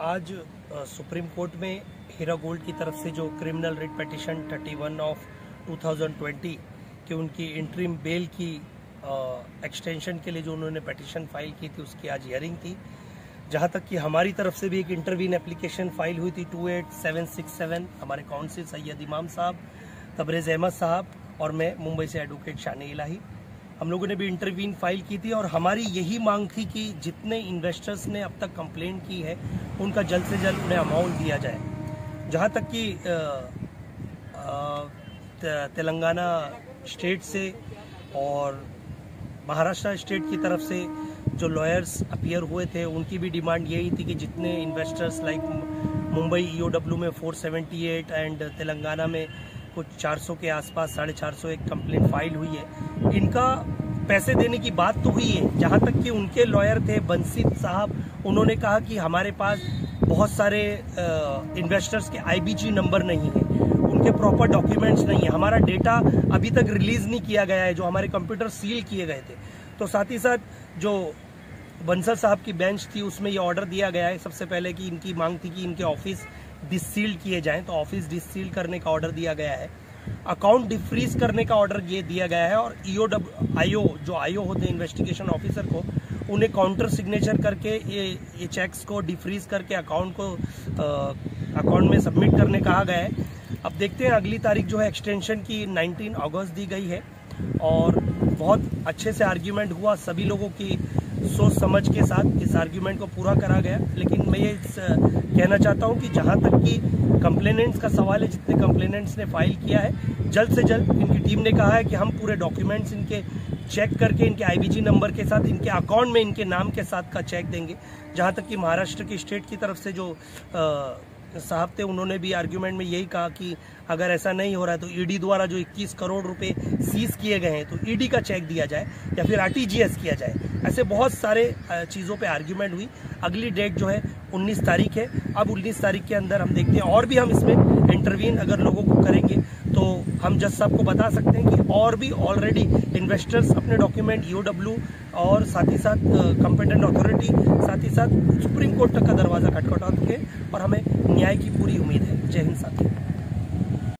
आज supreme court में हीरा gold की तरफ से जो क्रिमिनल रिट पिटीशन 31 ऑफ 2020 कि उनकी इंटरिम बेल की एक्सटेंशन के लिए जो उन्होंने पिटीशन फाइल की थी उसकी आज हियरिंग थी। जहां तक कि हमारी तरफ से भी एक इंटरवीन एप्लीकेशन फाइल हुई थी 28767, हमारे काउंसिल सैयद इमाम साहब, तबरेज़ अहमद साहब और मैं मुंबई से एडवोकेट शान इलाही, हम लोगों ने भी इंटरवीन फाइल की थी और हमारी यही मांग थी कि जितने इन्वेस्टर्स ने अब तक कंप्लेंट की है उनका जल्द से जल्द उन्हें अमाउंट दिया जाए। जहां तक कि तेलंगाना स्टेट से और महाराष्ट्र स्टेट की तरफ से जो लॉयर्स अपीयर हुए थे उनकी भी डिमांड यही थी कि जितने इन्वेस्टर्स लाइक मुंबई ईओडब्ल्यू में 478 एंड तेलंगाना में कुछ 400 के आसपास 450 एक कंप्लेंट फाइल हुई है, इनका पैसे देने की बात तो हुई है। जहां तक कि उनके लॉयर थे बंसी साहब, उन्होंने कहा कि हमारे पास बहुत सारे इन्वेस्टर्स के आईबीजी नंबर नहीं है, उनके प्रॉपर डॉक्यूमेंट्स नहीं है, हमारा डेटा अभी तक रिलीज नहीं किया गया है, जो हमारे कंप्यूटर सील किए गए थे। तो साथ ही साथ जो बंसल साहब की बेंच थी उसमें ये ऑर्डर दिया गया है सबसे पहले कि इनकी मांग थी कि इनके ऑफिस डिससील किए जाएं, तो ऑफिस डिससील करने का ऑर्डर दिया गया है। अकाउंट डिफ्रीज करने का ऑर्डर ये दिया गया है और आईओ जो आईओ होते हैं इन्वेस्टिगेशन ऑफिसर को, उन्हें काउंटर सिग्नेचर करके ये चेक्स को डिफ्रीज करके अकाउंट में सबमिट करने कहा गया है। अब देखते हैं, अगली तारीख जो है एक्सटेंशन की 19 अगस्त दी गई है और बहुत अच्छे से आर्ग्यूमेंट हुआ, सभी लोगों की सोच समझ के साथ इस आर्ग्यूमेंट को पूरा करा गया। लेकिन मैं ये कहना चाहता हूं कि जहां तक कि कंप्लेनेंट्स का सवाल है, जितने कंप्लेनेंट्स ने फाइल किया है, जल्द से जल्द इनकी टीम ने कहा है कि हम पूरे डॉक्यूमेंट्स इनके चेक करके इनके आईबीजी नंबर के साथ इनके अकाउंट में इनके नाम के साथ का चेक देंगे। जहां तक कि महाराष्ट्र की स्टेट की तरफ से जो साहब थे उन्होंने भी आर्ग्यूमेंट में यही कहा कि अगर ऐसा नहीं हो रहा है तो ईडी द्वारा जो 21 करोड़ रुपए सीज किए गए हैं तो ईडी का चेक दिया जाए या फिर आरटीजीएस किया जाए। ऐसे बहुत सारे चीज़ों पे आर्ग्यूमेंट हुई। अगली डेट जो है 19 तारीख है। अब 19 तारीख के अंदर हम देखते हैं, और भी हम इसमें इंटरवीन अगर लोगों को करेंगे तो हम जज साहब को बता सकते हैं कि और भी ऑलरेडी इन्वेस्टर्स अपने डॉक्यूमेंट ईओडब्ल्यू और साथ ही साथ कंपिटेंट अथॉरिटी साथ ही साथ सुप्रीम कोर्ट तक का दरवाजा खटखटा चुके हैं और हमें न्याय की पूरी उम्मीद है। जय हिंद साथी।